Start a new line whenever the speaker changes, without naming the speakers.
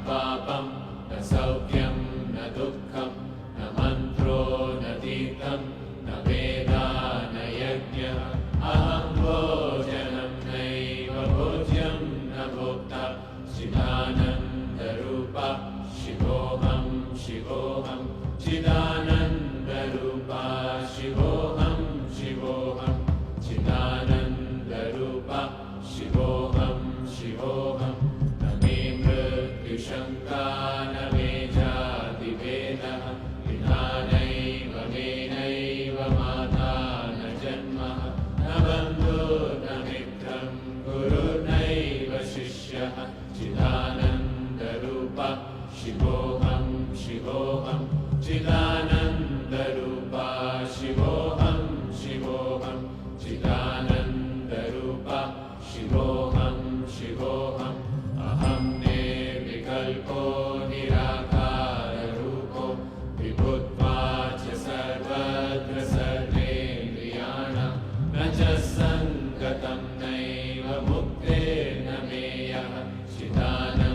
पापं न सौख्यं न दुःखं न मन्त्रो न तीर्थं न वेदा न यज्ञः अहं भोजनं नैव भोज्यं न भोक्ता चिदानन्दरूपा शिवोऽहं शिवोऽहं चिदानन्दरूपा शिवोऽहं शिवोऽहं चिदानन्दरूपा शिवोऽहं शिवोऽहं न मे मृत्युशङ्का न मे जातिभेदः विनानैव मेनैव माता न जन्मः न बन्धुर्न मित्रं गुरुर्नैव शिष्यः चिदानन्दरूपा शिवोऽहं शिवोऽहं चिदानन्दरूपा शिवोऽहं शिवोऽहं चिदानन्दरूपा शिवोऽहं शिवोऽहम् अहं निर्विकल्पो निराकाररूपो विभुत्वाच्च सर्वत्र सर्वेन्द्रियाणां न च सङ्गतं नैव मुक्तेर्न मेयः चिदानन्दरूपा